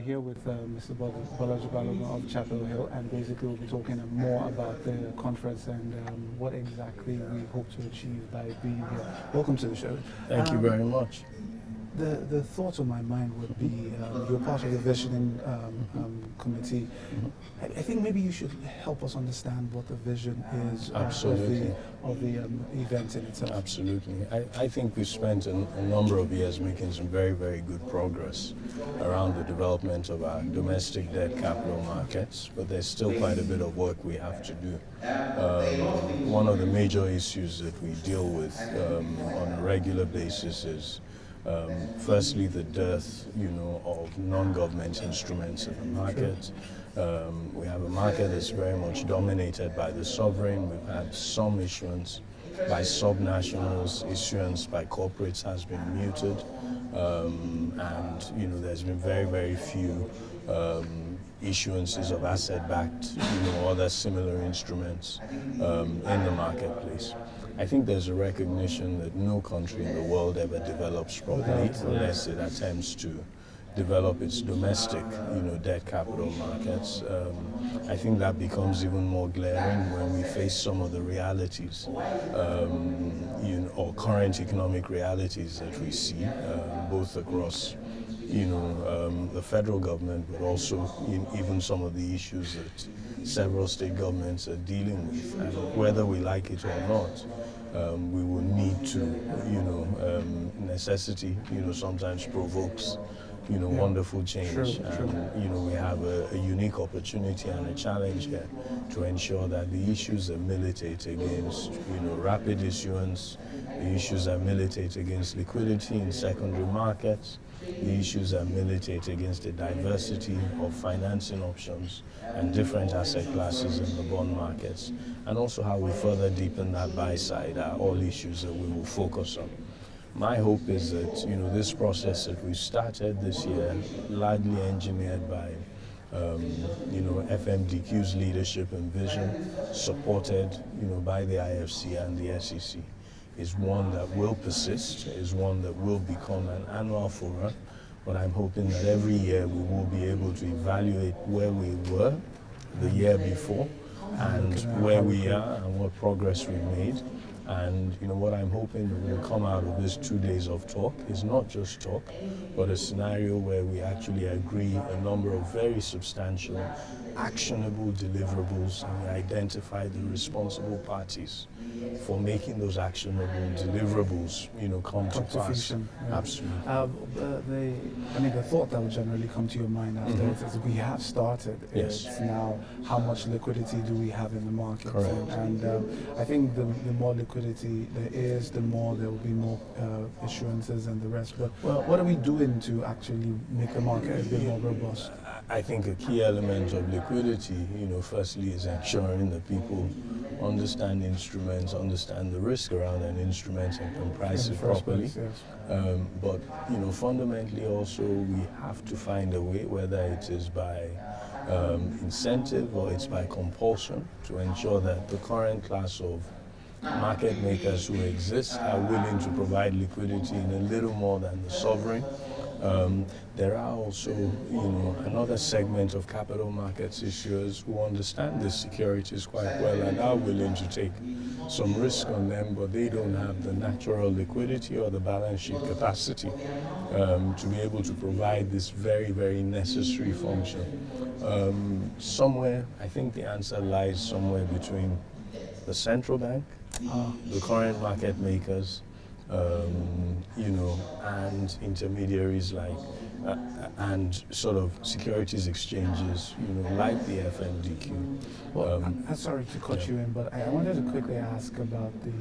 here with Mr. Bolaji Balogun of Chapel Hill, and basically we'll be talking more about the conference and what exactly we hope to achieve by being here. Welcome to the show. Thank you very much. The thought on my mind would be, you're part of the visioning committee. I think maybe you should help us understand what the vision is of the event in itself. Absolutely. I think we've spent a number of years making some very, very good progress around the development of our domestic debt capital markets, but there's still quite a bit of work we have to do. One of the major issues that we deal with on a regular basis is firstly, the dearth, of non-government instruments in the market. We have a market that's very much dominated by the sovereign. We've had some issuance by subnationals, issuance by corporates has been muted, and there's been very, very few issuances of asset-backed, other similar instruments in the marketplace. I think there's a recognition that no country in the world ever develops properly unless it attempts to develop its domestic, debt capital markets. I think that becomes even more glaring when we face some of the realities, or current economic realities that we see, both across the federal government, but also even some of the issues that several state governments are dealing with. And whether we like it or not, we will need to, necessity, sometimes provokes, wonderful change. And, we have a unique opportunity and a challenge here to ensure that the issues that militate against, rapid issuance, the issues that militate against liquidity in secondary markets, the issues that militate against the diversity of financing options and different asset classes in the bond markets, and also how we further deepen that buy side are all issues that we will focus on. My hope is that, this process that we started this year, largely engineered by FMDQ's leadership and vision, supported, by the IFC and the SEC, is one that will persist, is one that will become an annual forum. But I'm hoping that every year we will be able to evaluate where we were the year before and where we are and what progress we've made. And what I'm hoping will come out of this 2 days of talk is not just talk, but a scenario where we actually agree a number of very substantial, actionable deliverables, and we identify the responsible parties for making those actionable deliverables, come to pass. Yeah. Absolutely. The thought that would generally come to your mind after it is we have started. Yes. It's now how much liquidity do we have in the market? Correct. And I think the more liquidity there is, the more there will be more issuances and the rest. But what are we doing to actually make the market a bit more robust? I think a key element of liquidity, firstly is ensuring that people understand instruments, understand the risk around an instrument and can price it properly. But, fundamentally also we have to find a way, whether it is by incentive or it's by compulsion, to ensure that the current class of market makers who exist are willing to provide liquidity in a little more than the sovereign. There are also, another segment of capital markets issuers who understand the securities quite well and are willing to take some risk on them, but they don't have the natural liquidity or the balance sheet capacity to be able to provide this very, very necessary function. Somewhere, I think the answer lies somewhere between the central bank, the current market makers, and intermediaries like, and sort of securities exchanges, like the FMDQ. Well, I'm sorry to cut you in, but I wanted to quickly ask about the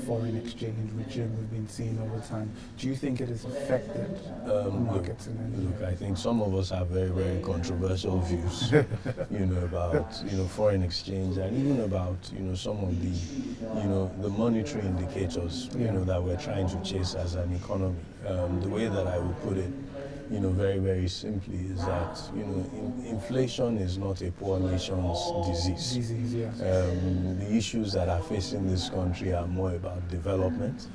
foreign exchange regime we've been seeing over time. Do you think it has affected markets in any way? Look, I think some of us have very, very controversial views, about, foreign exchange and even about, some of the monetary indicators, that we're trying to chase as an economy. The way that I would put it, very, very simply is that, inflation is not a poor nation's disease. Yes. The issues that are facing this country are more about development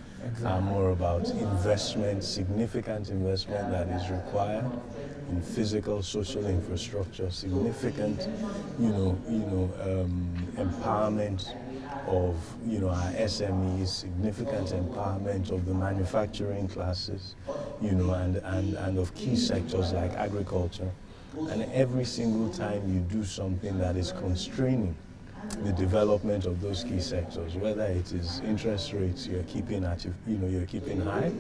are more about investment, significant investment that is required in physical, social infrastructure, significant, empowerment of, our SMEs, significant empowerment of the manufacturing classes, and of key sectors like agriculture. And every single time you do something that is constraining the development of those key sectors, whether it is interest rates you're keeping you're keeping high,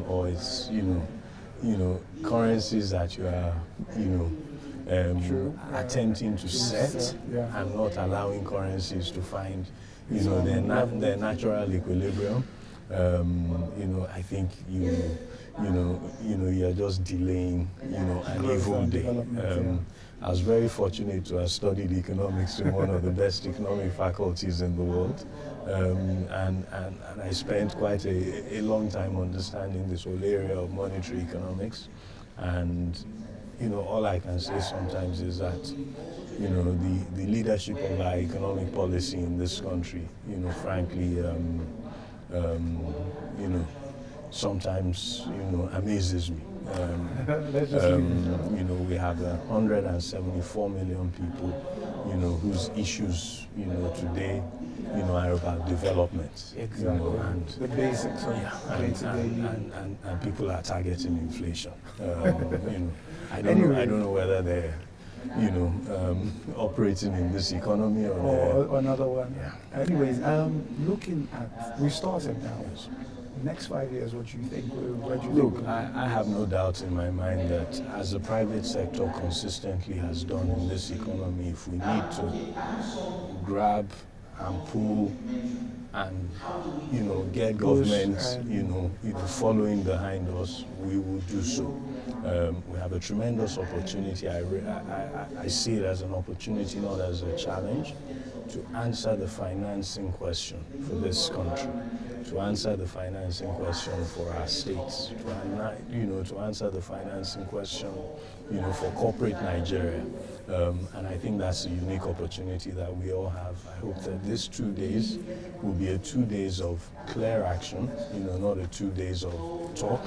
or it's currencies that you are attempting to set and not allowing currencies to find their natural equilibrium. I think you're just delaying an evil day. I was very fortunate to have studied economics in one of the best economic faculties in the world, and I spent quite a long time understanding this whole area of monetary economics. And all I can say sometimes is that the leadership of our economic policy in this country, frankly, sometimes amazes me. We have 174 million people, whose issues, today, are about development. Exactly. And the basics of and people are targeting inflation. I don't know whether they're operating in this economy or another one. Yeah. Anyways, looking at, we started now. Next 5 years, what do you think? Where do you Look, think? I have no doubt in my mind that as the private sector consistently has done in this economy, if we need to grab and pull and get government following behind us, we will do so. We have a tremendous opportunity. I see it as an opportunity, not as a challenge, to answer the financing question for this country, to answer the financing question for our states, to answer the financing question, for corporate Nigeria. And I think that's a unique opportunity that we all have. I hope that these 2 days will be 2 days of clear action, not 2 days of talk.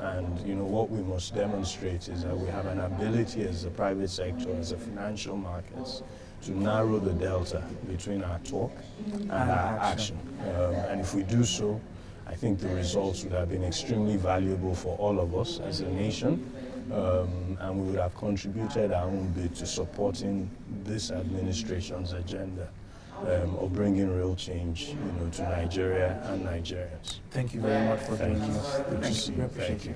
And what we must demonstrate is that we have an ability as a private sector, as a financial markets, to narrow the delta between our talk and our action. And if we do so, I think the results would have been extremely valuable for all of us as a nation. And we would have contributed our own bit to supporting this administration's agenda of bringing real change, to Nigeria and Nigerians. Thank you very much for joining us. Good to see you. Thank you.